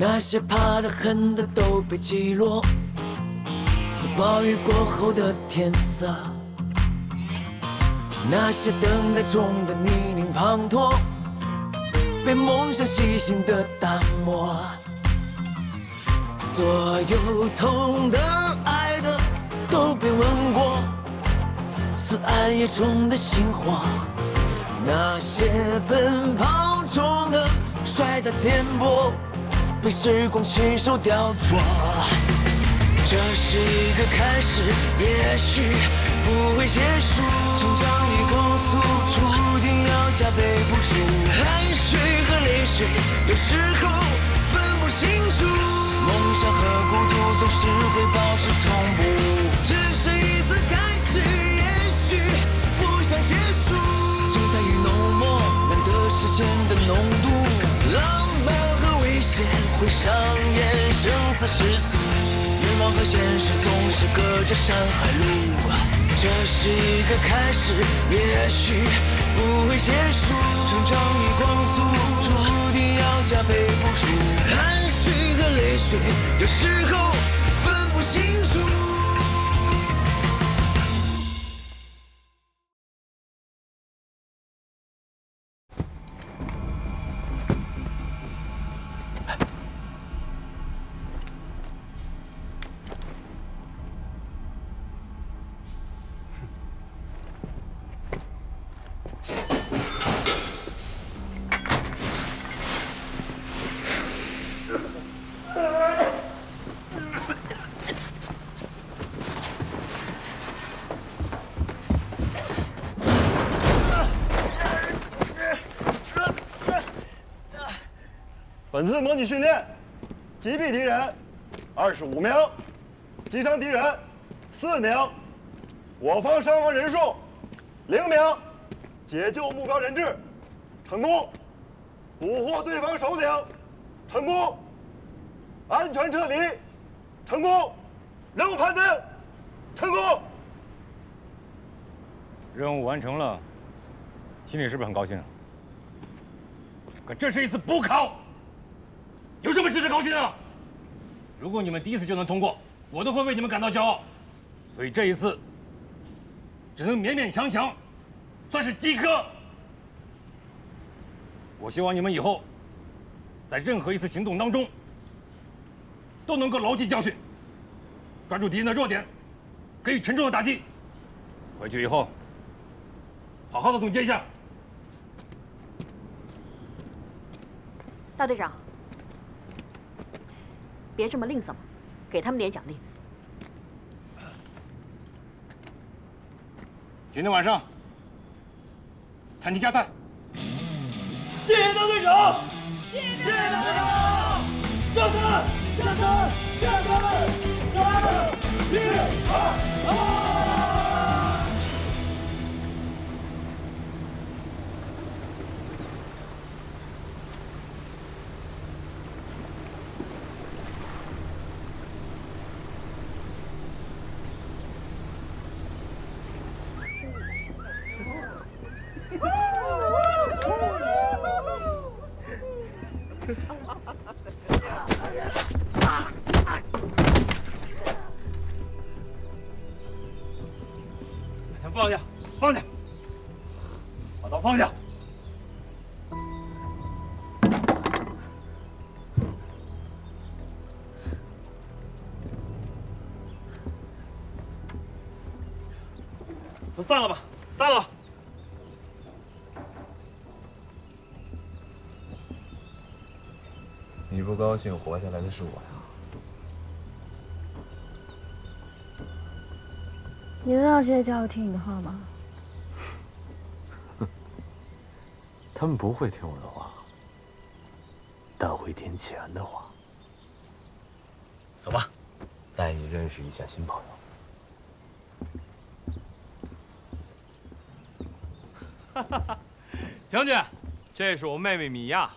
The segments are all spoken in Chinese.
那些怕得很的都被击落，似暴雨过后的天色。那些等待中的泥泞滂沱，被梦想细心的打磨。所有痛的、爱的都被吻过，似暗夜中的星火。那些奔跑中的、摔的颠簸，被时光亲手雕琢。这是一个开始，也许不会结束。成长已高速，注定要加倍付出。汗水和泪水，有时候分不清楚。梦想和孤独总是会保持同步。只是一次开始，也许不想结束。精彩与浓墨，难得时间的浓度。浪漫和危险会上演生死时速。愿望和现实总是隔着山海路，这是一个开始，也许不会结束。成长与光速，注定要加倍付出。汗水和泪水，有时候分不清楚。本次模拟训练，击毙敌人25名，击伤敌人4名，我方伤亡人数0名，解救目标人质成功，捕获对方首领成功，安全撤离成功，任务判定成功。任务完成了，心里是不是很高兴？可这是一次补考。有什么值得高兴的？如果你们第一次就能通过，我都会为你们感到骄傲。所以这一次，只能勉勉强强，算是及格。我希望你们以后，在任何一次行动当中，都能够牢记教训，抓住敌人的弱点，给予沉重的打击。回去以后，好好的总结一下。大队长。别这么吝啬嘛，给他们点奖励。今天晚上，餐厅加菜。谢谢大队长，谢谢大队长，加菜，加菜，加菜，3、2、1。先放下，放下，把刀放下。都散了吧，散了。你不高兴，活下来的是我呀。你能让这些家伙听你的话吗？他们不会听我的话，但会听钱的话。走吧，带你认识一下新朋友。哈哈，将军，这是我妹妹米娅，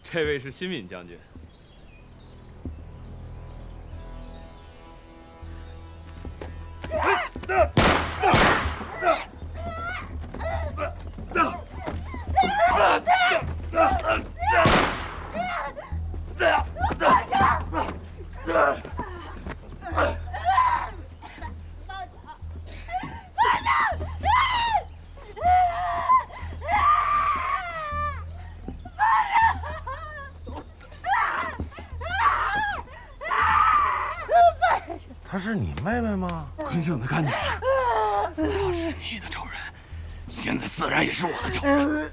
这位是新敏将军。妹妹吗？坤生的干女儿，她是你的仇人，现在自然也是我的仇人。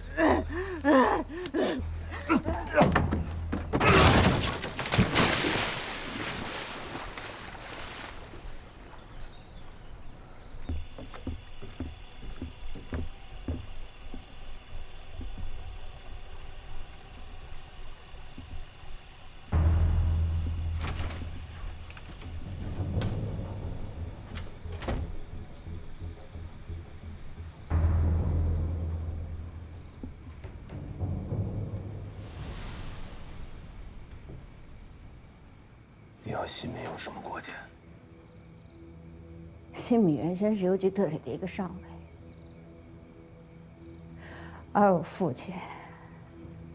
你和新民有什么过节？新民原先是游击队里的一个上尉，而我父亲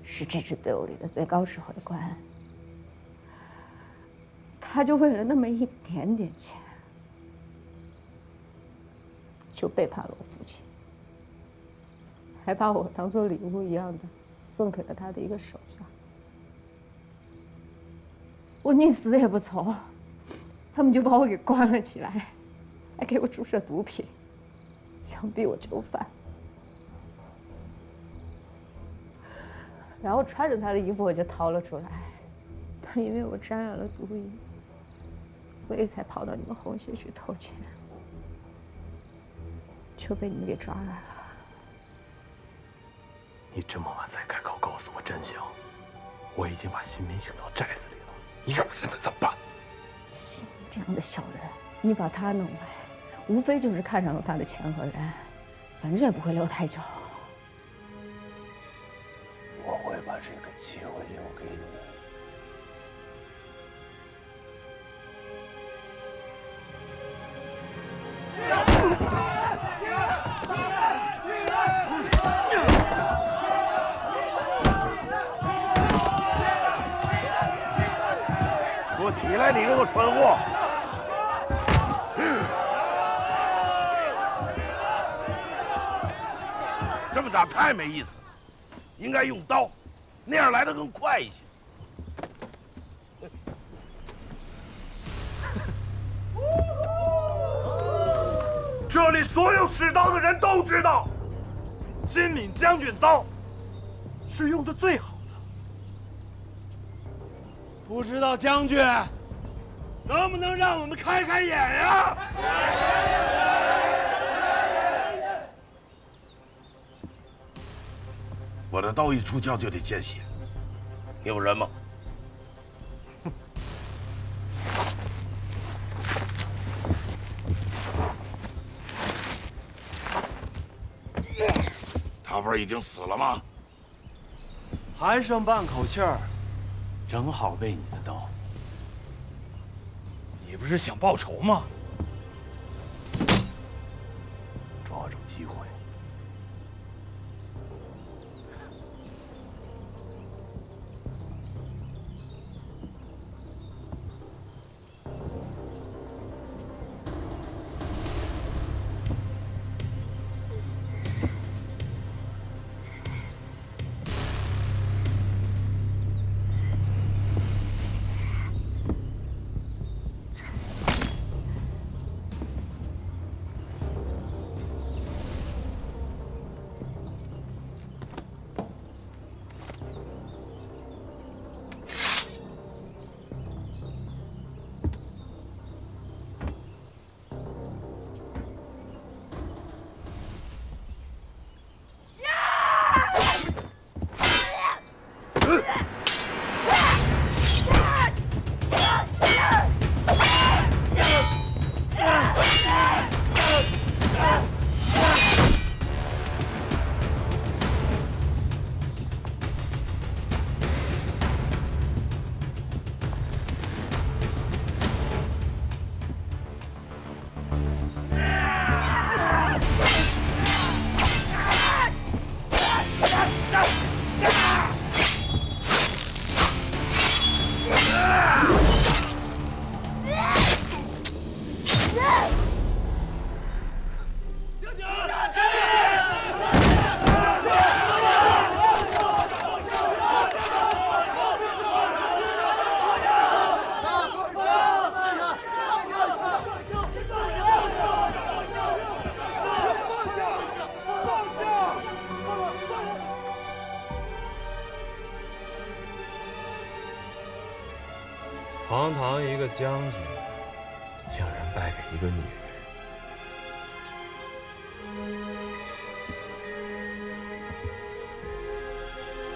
是这支队伍里的最高指挥官。他就为了那么一点点钱，就背叛了我父亲，还把我当做礼物一样的送给了他的一个手下。我宁死也不从，他们就把我给关了起来，还给我注射毒品，想逼我就范。然后穿着他的衣服我就逃了出来，但因为我沾染了毒瘾，所以才跑到你们红协去偷钱，就被你们给抓来了。你这么晚才开口告诉我真相，我已经把新民请到寨子里了。你让我现在怎么办？新民这样的小人，你把他弄来，无非就是看上了他的钱和人，反正也不会留太久。我会把这个机会留给你。给我起来，你这个蠢货！这么打太没意思了，应该用刀，那样来得更快一些。这里所有使刀的人都知道，新敏将军刀是用的最好的。不知道将军能不能让我们开开眼呀？我的刀一出鞘就得见血，你有人吗？他不是已经死了吗？还剩半口气儿，正好喂你的刀。你不是想报仇吗？抓住机会。堂堂一个将军，竟然败给一个女人。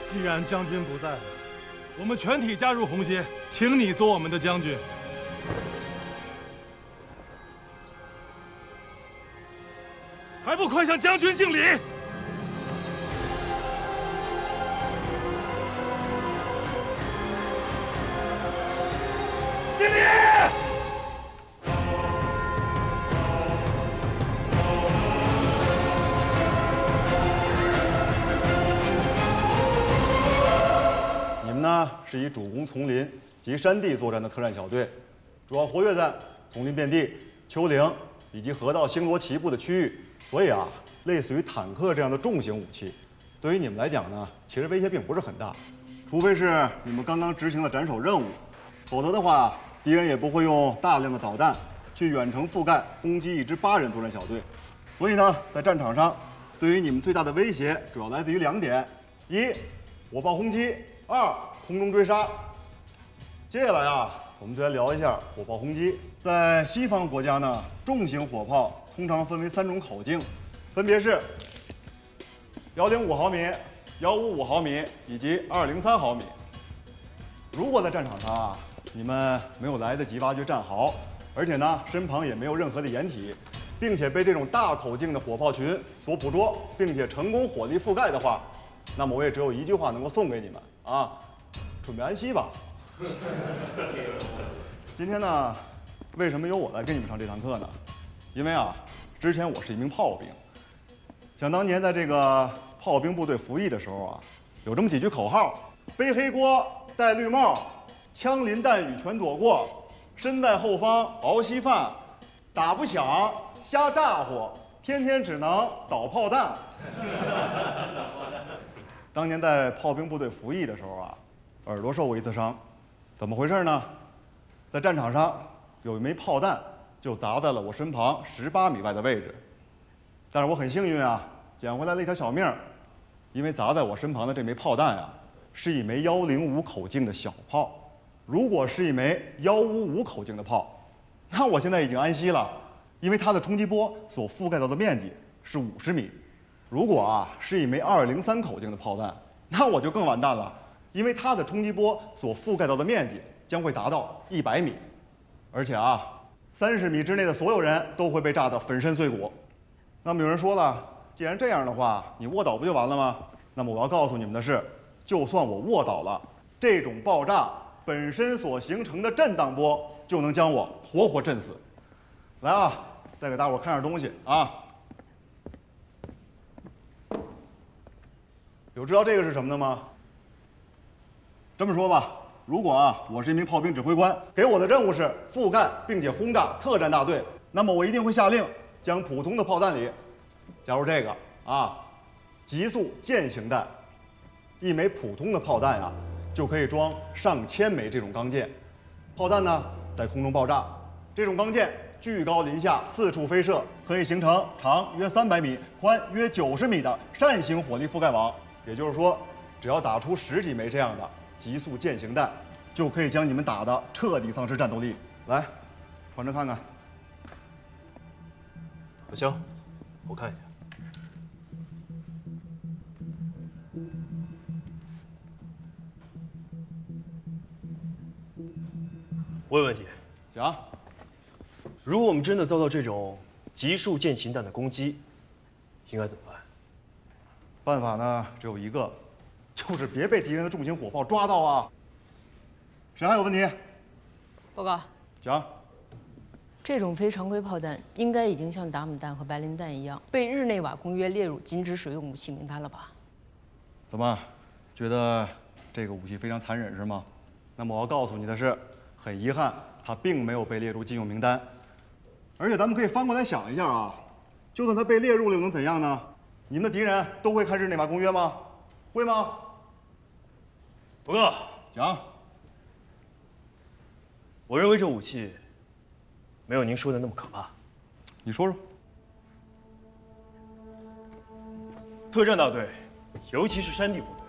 既然将军不在了，我们全体加入红协，请你做我们的将军。还不快向将军敬礼！敬礼！你们呢是以主攻丛林及山地作战的特战小队，主要活跃在丛林遍地、丘陵以及河道星罗棋布的区域，所以啊，类似于坦克这样的重型武器，对于你们来讲呢，其实威胁并不是很大，除非是你们刚刚执行的斩首任务，否则的话，敌人也不会用大量的导弹去远程覆盖攻击一支8人作战小队。所以呢，在战场上，对于你们最大的威胁主要来自于2点：一，火炮轰击；二，空中追杀。接下来啊，我们就来聊一下火炮轰击。在西方国家呢，重型火炮通常分为3种口径，分别是105毫米、155毫米以及203毫米。如果在战场上啊，你们没有来得及挖掘战壕，而且呢，身旁也没有任何的掩体，并且被这种大口径的火炮群所捕捉，并且成功火力覆盖的话，那么我也只有一句话能够送给你们啊，准备安息吧。今天呢，为什么由我来给你们上这堂课呢？因为啊，之前我是一名炮兵。想当年在这个炮兵部队服役的时候啊，有这么几句口号：背黑锅，戴绿帽，枪林弹雨全躲过，身在后方熬稀饭，打不响瞎咋呼，天天只能倒炮弹。当年在炮兵部队服役的时候啊，耳朵受过一次伤，怎么回事呢？在战场上有一枚炮弹就砸在了我身旁18米外的位置，但是我很幸运啊，捡回来了一条小命儿，因为砸在我身旁的这枚炮弹啊，是一枚105口径的小炮。如果是一枚155口径的炮，那我现在已经安息了，因为它的冲击波所覆盖到的面积是50米。如果啊是一枚203口径的炮弹，那我就更完蛋了，因为它的冲击波所覆盖到的面积将会达到100米，而且啊，30米之内的所有人都会被炸得粉身碎骨。那么有人说了，既然这样的话，你卧倒不就完了吗？那么我要告诉你们的是，就算我卧倒了，这种爆炸本身所形成的震荡波就能将我活活震死。来啊，再给大伙看点东西啊。有知道这个是什么的吗？这么说吧，如果啊我是一名炮兵指挥官，给我的任务是覆盖并且轰炸特战大队，那么我一定会下令将普通的炮弹里加入这个啊急速渐型弹。一枚普通的炮弹啊就可以装上千枚这种钢箭，炮弹呢在空中爆炸，这种钢箭居高临下四处飞射，可以形成长约300米、宽约90米的扇形火力覆盖网。也就是说，只要打出10几枚这样的急速渐型弹，就可以将你们打得彻底丧失战斗力。来，穿着看看。行，我看一下。我有问题。讲。如果我们真的遭到这种急速渐型弹的攻击，应该怎么办？办法呢只有一个，就是别被敌人的重型火炮抓到啊。谁还有问题？报告。讲。这种非常规炮弹应该已经像达姆弹和白磷弹一样，被日内瓦公约列入禁止使用武器名单了吧？怎么，觉得这个武器非常残忍是吗？那么我要告诉你的是，很遗憾，它并没有被列入禁用名单。而且咱们可以翻过来想一下啊，就算它被列入了，又能怎样呢？你们的敌人都会看日内瓦公约吗？会吗？报告。讲。我认为这武器没有您说的那么可怕。你说说。特战大队，尤其是山地部队，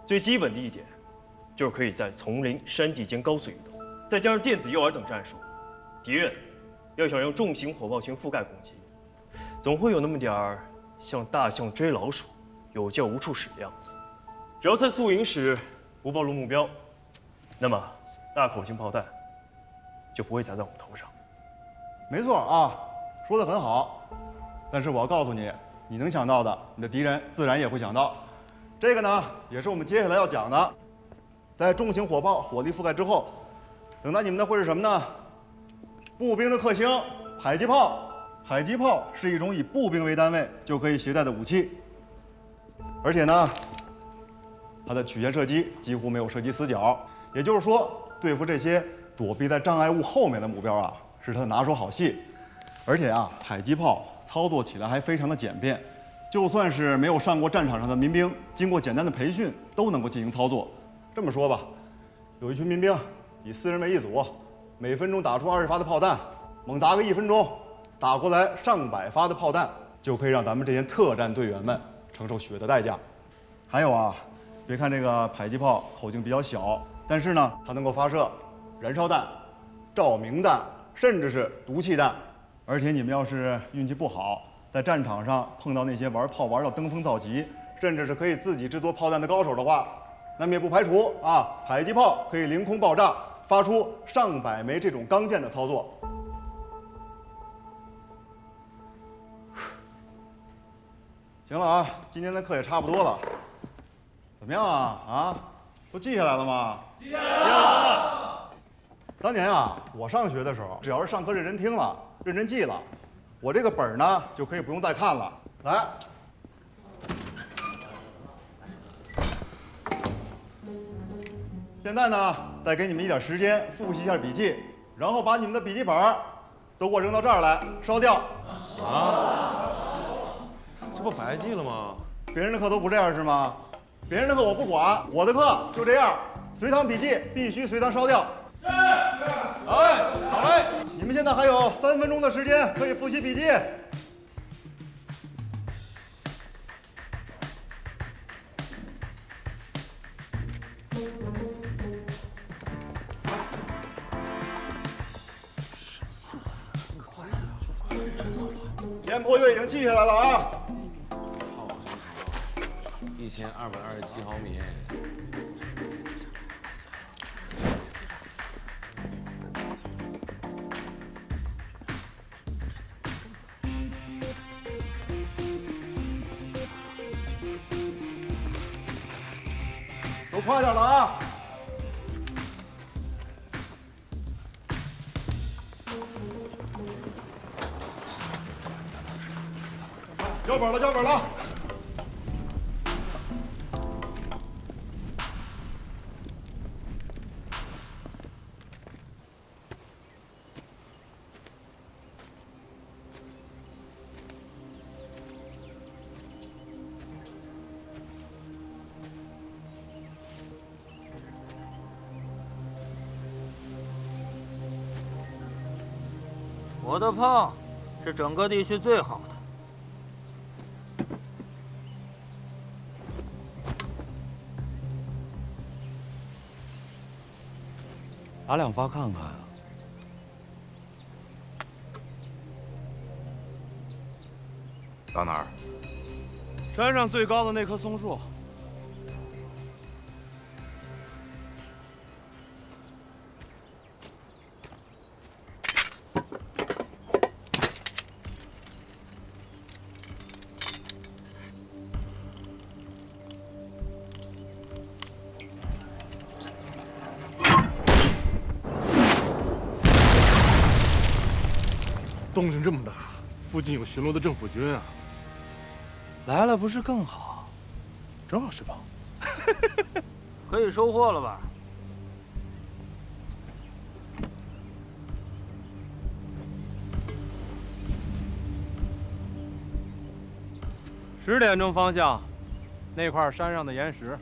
最基本的一点就是可以在丛林、山地间高速移动，再加上电子诱饵等战术，敌人要想用重型火炮群覆盖攻击，总会有那么点儿像大象追老鼠，有教无处使的样子。只要在宿营时不暴露目标，那么大口径炮弹就不会砸在我们头上。没错啊，说得很好。但是我要告诉你，你能想到的，你的敌人自然也会想到。这个呢，也是我们接下来要讲的。在重型火炮火力覆盖之后，等待你们的会是什么呢？步兵的克星迫击炮。迫击炮是一种以步兵为单位就可以携带的武器，而且呢，它的曲线射击几乎没有射击死角。也就是说，对付这些躲避在障碍物后面的目标啊，是它的拿手好戏。而且啊，迫击炮操作起来还非常的简便，就算是没有上过战场上的民兵，经过简单的培训都能够进行操作。这么说吧，有一群民兵以4人为一组，每分钟打出20发的炮弹，猛砸个1分钟，打过来上百发的炮弹，就可以让咱们这些特战队员们承受血的代价。还有啊，别看这个迫击炮口径比较小，但是呢，它能够发射燃烧弹、照明弹，甚至是毒气弹。而且你们要是运气不好，在战场上碰到那些玩炮玩到登峰造极，甚至是可以自己制作炮弹的高手的话，那么也不排除啊，迫击炮可以凌空爆炸，发出上百枚这种钢箭的操作。行了啊，今天的课也差不多了，怎么样啊？啊，都记下来了吗？记下来了。当年啊，我上学的时候，只要是上课认真听了、认真记了，我这个本呢就可以不用再看了。来，现在呢，再给你们一点时间复习一下笔记，然后把你们的笔记本都给我扔到这儿来烧掉。啊？这不白记了吗？别人的课都不这样是吗？别人的课我不管，我的课就这样，随堂笔记必须随堂烧掉。是。好嘞，好嘞。你们现在还有3分钟的时间可以复习笔记。廉颇岳已经记下来了啊。炮1227毫米。都快点了啊！交本了，交本了。我的炮是整个地区最好的。打2发看看啊！到哪儿？山上最高的那棵松树。动静这么大，附近有巡逻的政府军啊！来了不是更好？正好是宝。可以收获了吧？10点钟方向，那块山上的岩石。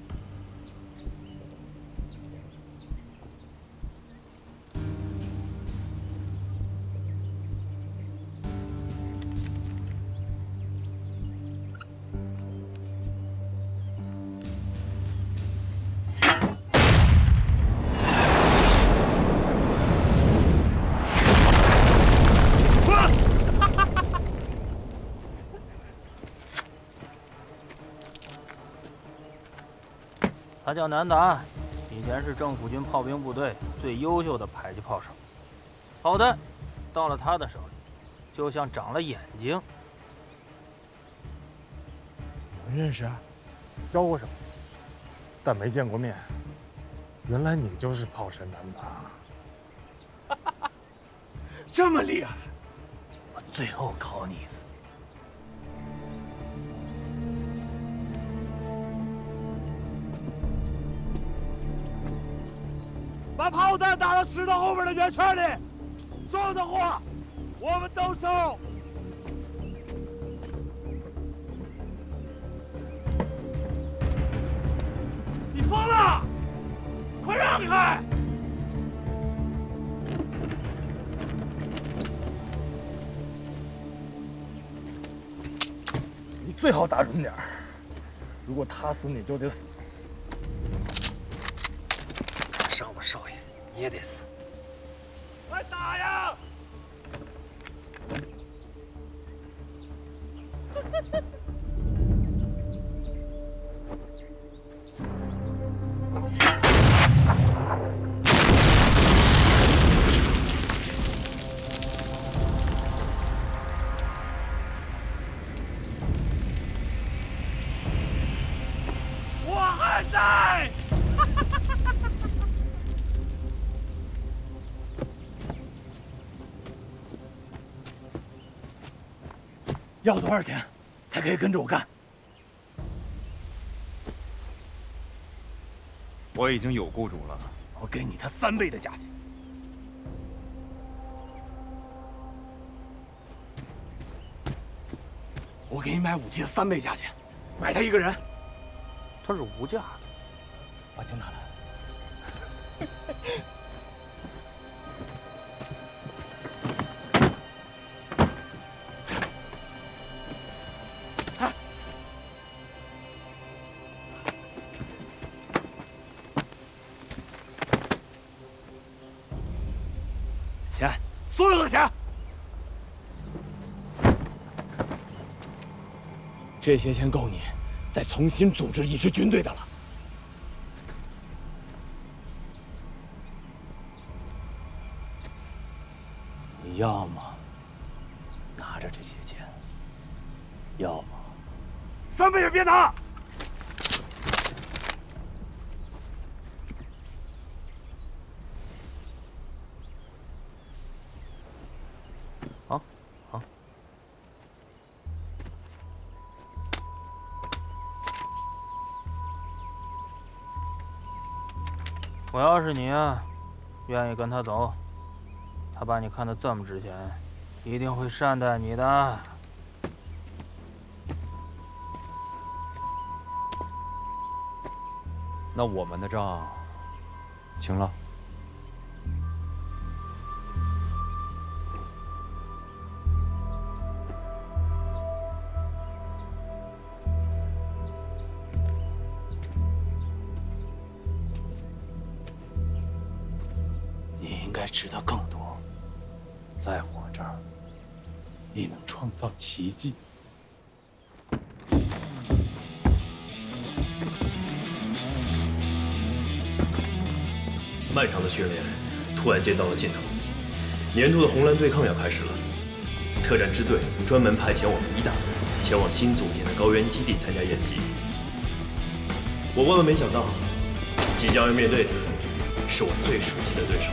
他叫南达，以前是政府军炮兵部队最优秀的迫击炮手。炮弹到了他的手里，就像长了眼睛。我们认识，交过手，但没见过面。原来你就是炮神南达。这么厉害！我最后考你一次。把炮弹打到石头后面的圆圈里，所有的货我们都收。你疯了！快让开！你最好打准点儿，如果他死，你就得死。上我少爷，你也得死。快打呀！我还在。要多少钱才可以跟着我干？我已经有雇主了，我给你他3倍的价钱。我给你买武器的3倍价钱，买他一个人。他是无价的。把钱拿来。钱，所有的钱。这些钱够你再重新组织一支军队的了。你要么拿着这些钱，要么什么也别拿。我要是你啊，愿意跟他走，他把你看得这么值钱，一定会善待你的。那我们的账清了。应该值得更多，在我这儿，你能创造奇迹。漫长的训练突然见到了尽头，年度的红蓝对抗要开始了。特战支队专门派遣我们1大队前往新组建的高原基地参加演习。我万万没想到，即将要面对的是我最熟悉的对手。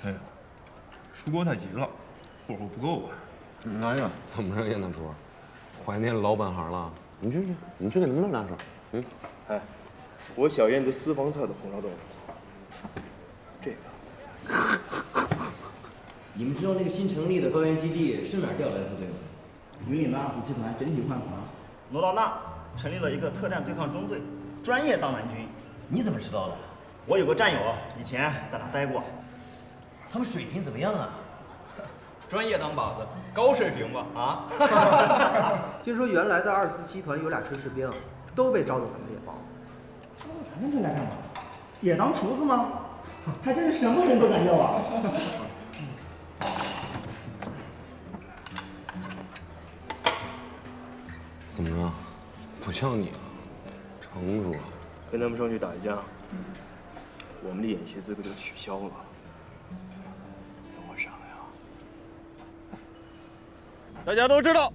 哎呀，出国太急了，货不够啊！哎呀，怎么着也能出？怀念老本行了。你去，你去给他们弄2手。哎，我小燕子私房菜的红烧豆腐，这个。你们知道那个新成立的高原基地是哪儿调来的部队吗？云里拉斯集团整体换防，罗道纳成立了一个特战对抗中队，专业当南军。你怎么知道的？我有个战友以前在那待过。他们水平怎么样啊？专业当靶子，高水平吧？啊！听说原来的247团有俩炊事兵，都被招到咱们猎豹。传这来干嘛？也当厨子吗？还真是什么人都敢要啊！怎么着？不像你啊，成熟啊！跟他们上去打一架，我们的演习资格就取消了。有我啥呀？大家都知道，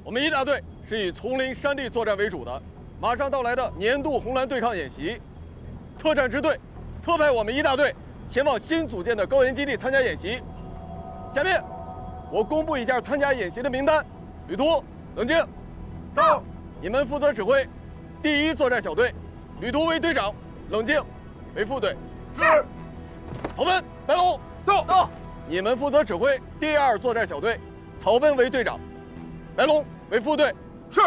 我们1大队是以丛林山地作战为主的。马上到来的年度红蓝对抗演习，特战支队特派我们1大队前往新组建的高原基地参加演习。下面，我公布一下参加演习的名单。旅途，冷静。到，你们负责指挥第1作战小队，旅途为队长，冷静为副队。是。草奔，白龙。到。你们负责指挥第2作战小队，草奔为队长，白龙为副队。是。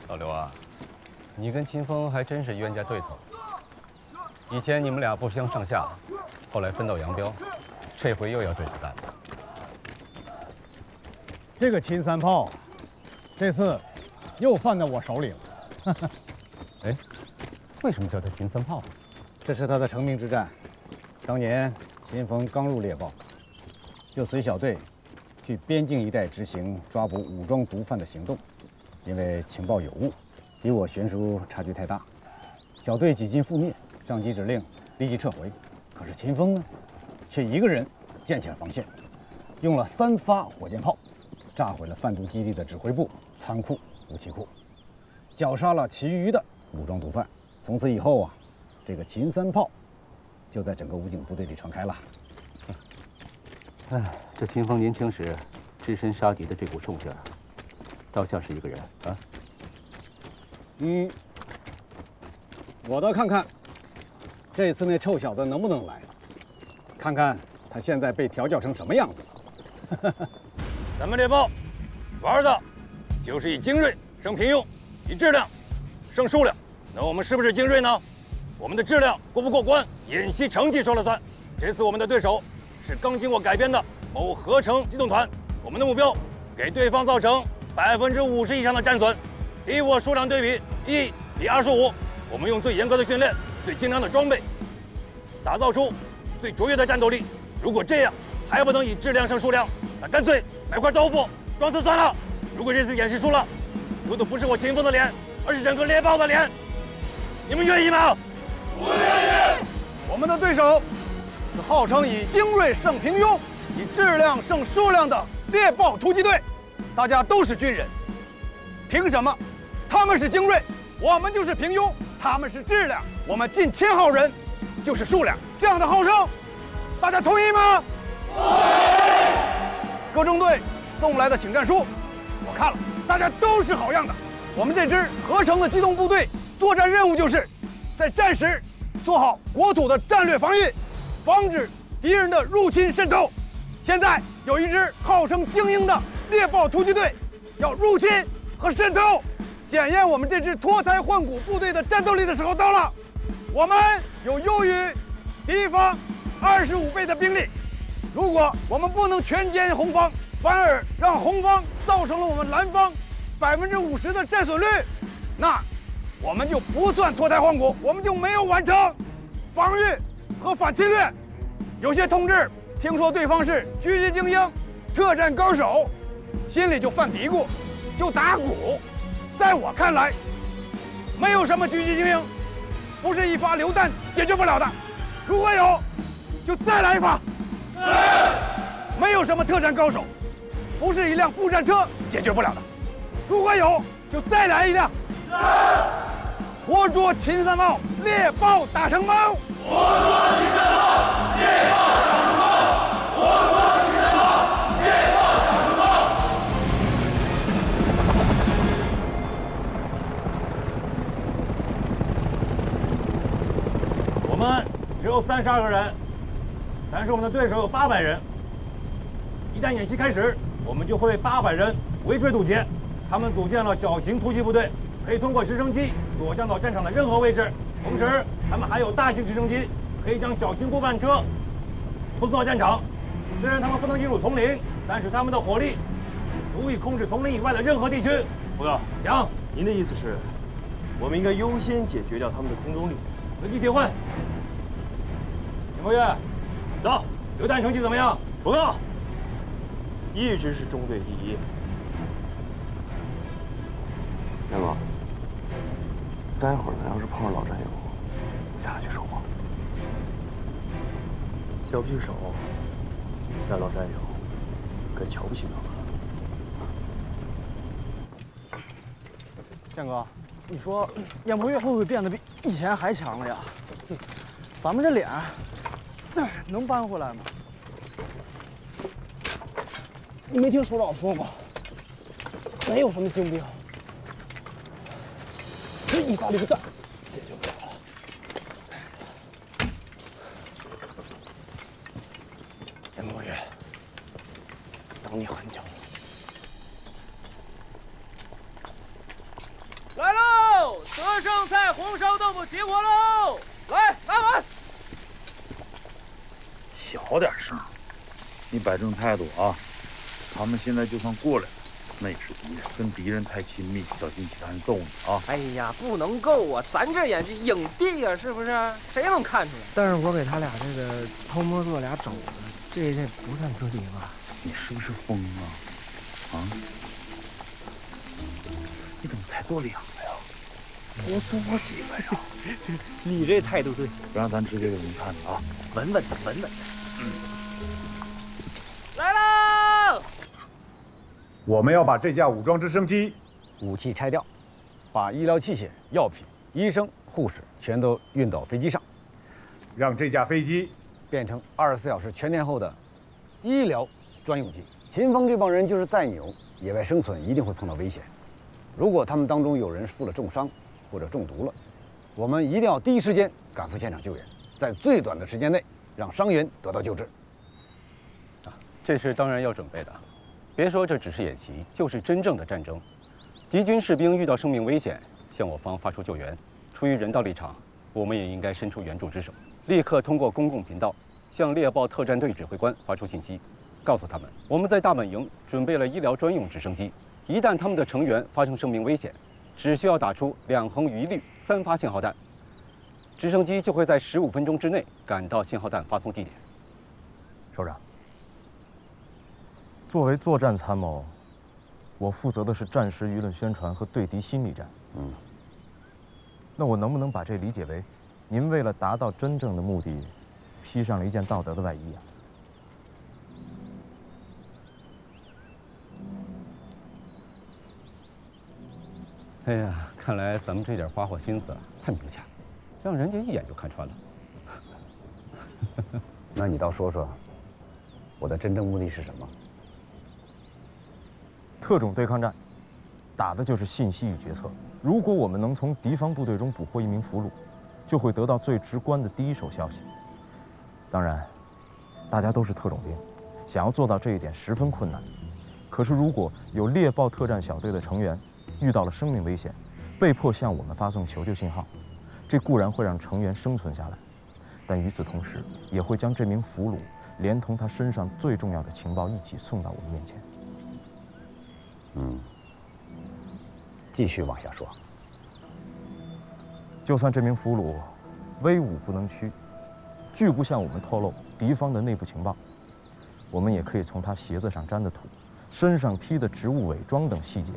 老刘啊，你跟秦风还真是冤家对头。以前你们俩不相上下，后来分道扬镳，这回又要对着干了。这个秦三炮，这次又犯在我手里了。哎，为什么叫他秦三炮？这是他的成名之战。当年秦风刚入猎豹，就随小队去边境一带执行抓捕武装毒贩的行动。因为情报有误，比我悬殊差距太大，小队几近覆灭，上级指令立即撤回。可是秦风呢，却一个人建起了防线，用了3发火箭炮，炸毁了贩毒基地的指挥部、仓库、武器库，绞杀了其余的武装毒贩。从此以后啊，这个秦三炮就在整个武警部队里传开了。哎，这秦风年轻时只身杀敌的这股冲劲儿，倒像是一个人啊。我倒看看，这次那臭小子能不能来？看看他现在被调教成什么样子。咱们猎豹玩的就是以精锐胜平庸，以质量胜数量。那我们是不是精锐呢？我们的质量过不过关，演习成绩说了算。这次我们的对手是刚经过改编的某合成机动团，我们的目标给对方造成50%以上的战损，敌我数量对比1比25。我们用最严格的训练、最精良的装备，打造出最卓越的战斗力。如果这样还不能以质量胜数量，那干脆买块豆腐装死算了。如果这次演习输了，丢的不是我秦风的脸，而是整个猎豹的脸。你们愿意吗？不愿意。我们的对手是号称以精锐胜平庸、以质量胜数量的猎豹突击队。大家都是军人，凭什么他们是精锐，我们就是平庸？他们是质量，我们近1000号人就是数量。这样的号称，大家同意吗？同意。各中队送来的请战书，我看了，大家都是好样的。我们这支合成的机动部队作战任务就是在战时做好国土的战略防御，防止敌人的入侵渗透。现在有一支号称精英的猎豹突击队要入侵和渗透，检验我们这支脱胎换骨部队的战斗力的时候到了。我们有优于敌方25倍的兵力，如果我们不能全歼红方，反而让红方造成了我们蓝方50%的战损率，那我们就不算脱胎换骨，我们就没有完成防御和反侵略。有些同志听说对方是狙击精英、特战高手，心里就犯嘀咕，就打鼓。在我看来，没有什么狙击精英，不是一发榴弹解决不了的，如果有，就再来一发。没有什么特战高手，不是一辆步战车解决不了的，如果有，就再来一辆。活捉秦三茂，猎豹打成猫。活捉秦三茂，猎豹打成猫。活捉秦三茂，猎豹打成猫。我们只有32个人，但是我们的对手有800人。一旦演习开始，我们就会被800人围追堵截。他们组建了小型突击部队，可以通过直升机左降到战场的任何位置。同时，他们还有大型直升机，可以将小型步战车护送到战场。虽然他们不能进入丛林，但是他们的火力足以控制丛林以外的任何地区。报告，讲，您的意思是，我们应该优先解决掉他们的空中力？随机替换。田伯岳，到。榴弹成绩怎么样？报告，一直是中队第一。天哥，待会儿咱要是碰上老战友，下得去手吗？下不去手，但老战友可瞧不起咱们。建哥，你说燕博岳会不会变得比以前还强了呀？咱们这脸，能扳回来吗？你没听首长说吗？没有什么精兵，这一发榴弹解决不了了。燕博岳，等你很久了。来喽！德胜菜红烧豆腐起火喽！来，拿碗。小点声，你摆正态度啊！他们现在就算过来了，那也是敌人，跟敌人太亲密，小心其他人揍你啊！哎呀，不能够啊！咱这演技影帝呀，是不是？谁能看出来？但是我给他俩这个偷摸做俩肘子，这不算资敌吧？你是不是疯了？啊？你怎么才做2个呀？多做几个呀！你这态度对，不让咱直接给人看的啊！稳稳的，稳稳的。来喽！我们要把这架武装直升机武器拆掉，把医疗器械、药品、医生、护士全都运到飞机上，让这架飞机变成24小时全天候的医疗专用机。秦风这帮人就是再牛，野外生存一定会碰到危险。如果他们当中有人受了重伤或者中毒了，我们一定要第一时间赶赴现场救援，在最短的时间内让伤员得到救治。这是当然要准备的，别说这只是演习，就是真正的战争。敌军士兵遇到生命危险，向我方发出救援。出于人道立场，我们也应该伸出援助之手，立刻通过公共频道向猎豹特战队指挥官发出信息，告诉他们我们在大本营准备了医疗专用直升机，一旦他们的成员发生生命危险，只需要打出2横一律3发信号弹，直升机就会在15分钟之内赶到信号弹发送地点。首长，作为作战参谋，我负责的是战时舆论宣传和对敌心理战。那我能不能把这理解为，您为了达到真正的目的，披上了一件道德的外衣啊？哎呀，看来咱们这点花花心思太明显了，让人家一眼就看穿了。那你倒说说，我的真正目的是什么？特种对抗战，打的就是信息与决策。如果我们能从敌方部队中捕获一名俘虏，就会得到最直观的第一手消息。当然，大家都是特种兵，想要做到这一点十分困难。可是，如果有猎豹特战小队的成员遇到了生命危险，被迫向我们发送求救信号，这固然会让成员生存下来，但与此同时，也会将这名俘虏连同他身上最重要的情报一起送到我们面前。继续往下说。就算这名俘虏威武不能屈，拒不向我们透露敌方的内部情报，我们也可以从他鞋子上沾的土、身上披的植物伪装等细节，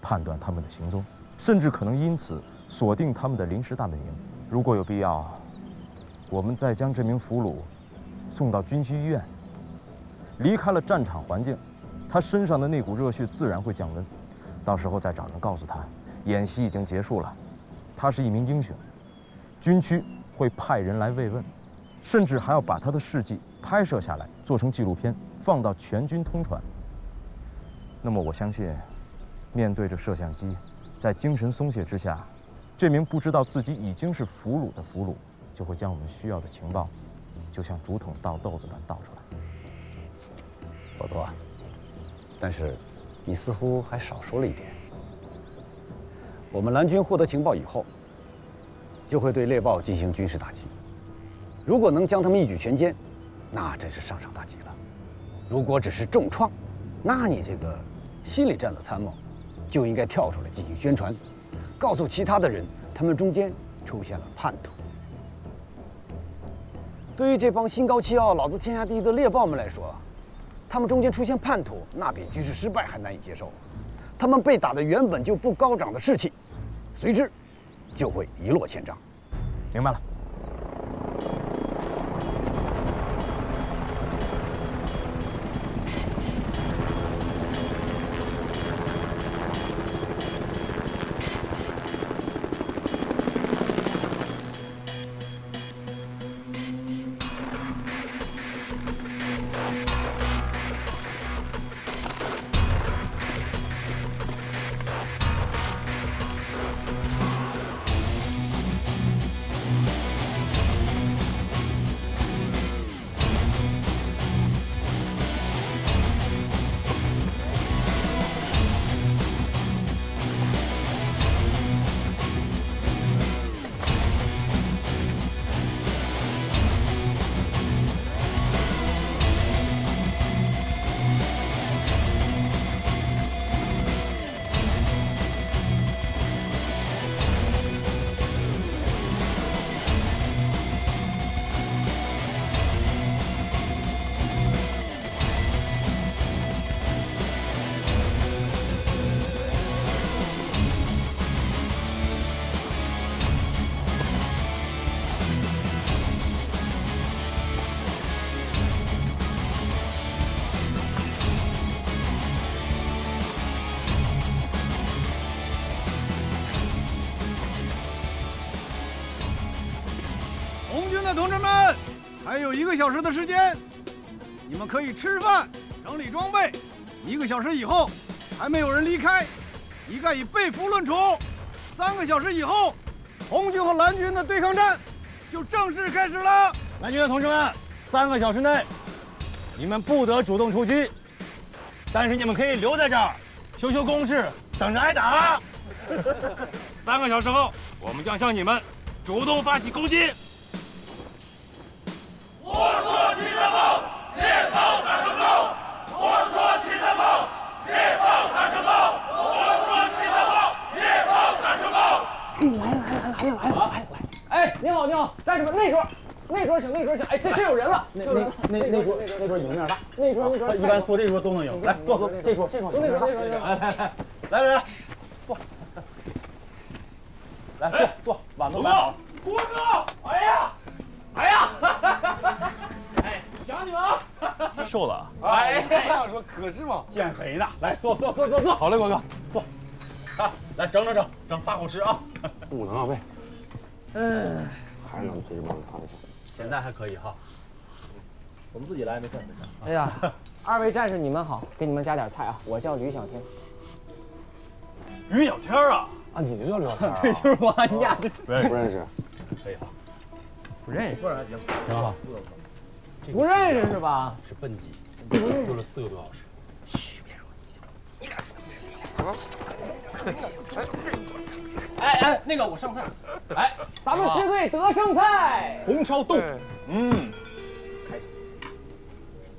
判断他们的行踪，甚至可能因此锁定他们的临时大本营，如果有必要，我们再将这名俘虏送到军区医院。离开了战场环境，他身上的那股热血自然会降温。到时候再找人告诉他，演习已经结束了，他是一名英雄。军区会派人来慰问，甚至还要把他的事迹拍摄下来，做成纪录片，放到全军通传。那么我相信，面对着摄像机，在精神松懈之下，这名不知道自己已经是俘虏的俘虏，就会将我们需要的情报，就像竹筒倒豆子般倒出来。不错，但是你似乎还少说了一点。我们蓝军获得情报以后，就会对猎豹进行军事打击。如果能将他们一举全歼，那真是上上大吉了。如果只是重创，那你这个心理战的参谋就应该跳出来进行宣传，告诉其他的人，他们中间出现了叛徒。对于这帮心高气傲、老子天下第一的猎豹们来说，他们中间出现叛徒，那比军事失败还难以接受。他们被打得原本就不高涨的士气，随之就会一落千丈。明白了。同志们，还有1个小时的时间，你们可以吃饭、整理装备。1个小时以后，还没有人离开，一概以被俘论处。3个小时以后，红军和蓝军的对抗战就正式开始了。蓝军的同志们，3个小时内，你们不得主动出击，但是你们可以留在这儿，修修工事，等着挨打。3个小时后，我们将向你们主动发起攻击。我说七三炮，猎豹打成高！我说七三炮，猎豹打成高！我说七三炮，猎豹打成高！来！哎，您好，战士们，那桌请，哎，这有人了，那桌赢面大，那桌一般坐这桌都能赢，来坐这桌，来，坐，来坐，碗都摆好。郭哥，哎呀！哎，想你们啊！瘦了啊！哎，说可是嘛，减肥呢。来，坐。好嘞，国哥，坐。来整大口吃啊！不能啊，喂。还能这帮人看一看。现在还可以哈。我们自己来没事。哎呀，2位战士你们好，给你们加点菜啊！我叫吕小天。吕小天啊！啊，你就叫吕小天？对，就是我，你俩不认识。可以啊。不认识，行了，不认识是吧？是笨鸡，做了4个多小时。嘘，别说，你敢说？可惜。哎，那个我上菜。哎，咱们支队得胜菜，红烧豆腐。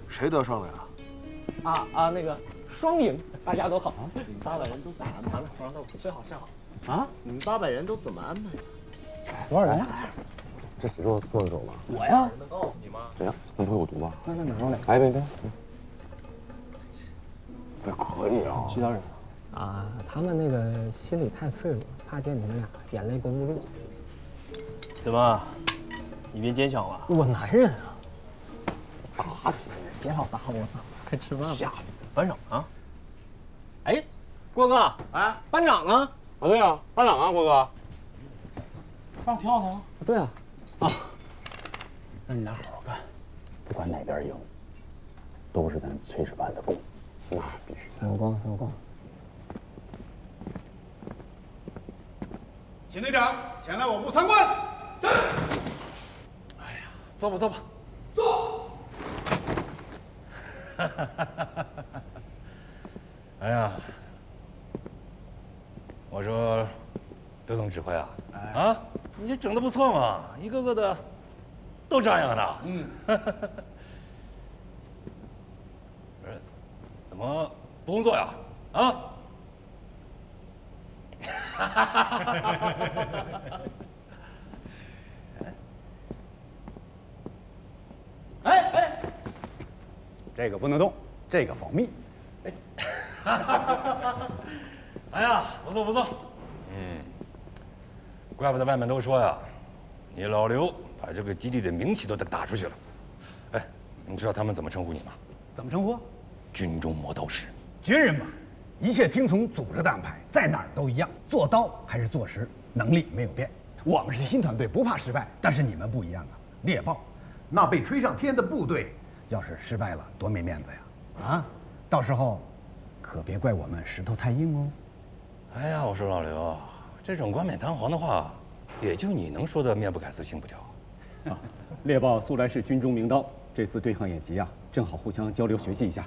谁得胜了呀？那个双赢，大家都好。800人都咋安排了？红烧豆腐吃好。啊？你们800人都怎么安排？多少人呀？这谁做的手吧？我呀。你吗？谁呀？那不会有毒吧？那哪说来？来一杯。这可以啊。其他人？他们那个心理太脆弱，怕见你们俩眼泪绷不住。怎么，你变坚强了？我男人啊！打死你！别老打我了，快吃饭吧。吓死班长啊！哎，郭哥，哎，班长呢？啊，对啊，班长啊，郭哥。上跳呢？对啊。啊，那你得好好干，不管哪边赢，都是咱炊事班的功。那必须。有光，有光。秦队长，前来我部参观。哎呀，坐吧，坐吧。坐。哎呀，我说，刘总指挥啊，啊，你这整的不错嘛，一个个的都这样的。嗯。不是，怎么不工作呀？啊？哎，这个不能动，这个保密。哎呀，不错不错，怪不得外面都说呀，你老刘把这个基地的名气都打出去了。哎，你知道他们怎么称呼你吗？怎么称呼？军中魔斗士。军人嘛，一切听从组织的安排，在哪儿都一样，做刀还是做实，能力没有变。我们是新团队，不怕失败，但是你们不一样啊，猎豹，那被吹上天的部队，要是失败了，多没面子呀！啊，到时候可别怪我们石头太硬哦。哎呀，我说老刘啊，这种冠冕堂皇的话，也就你能说的面不改色心不跳。猎豹素来是军中名刀，这次对抗演习啊，正好互相交流学习一下。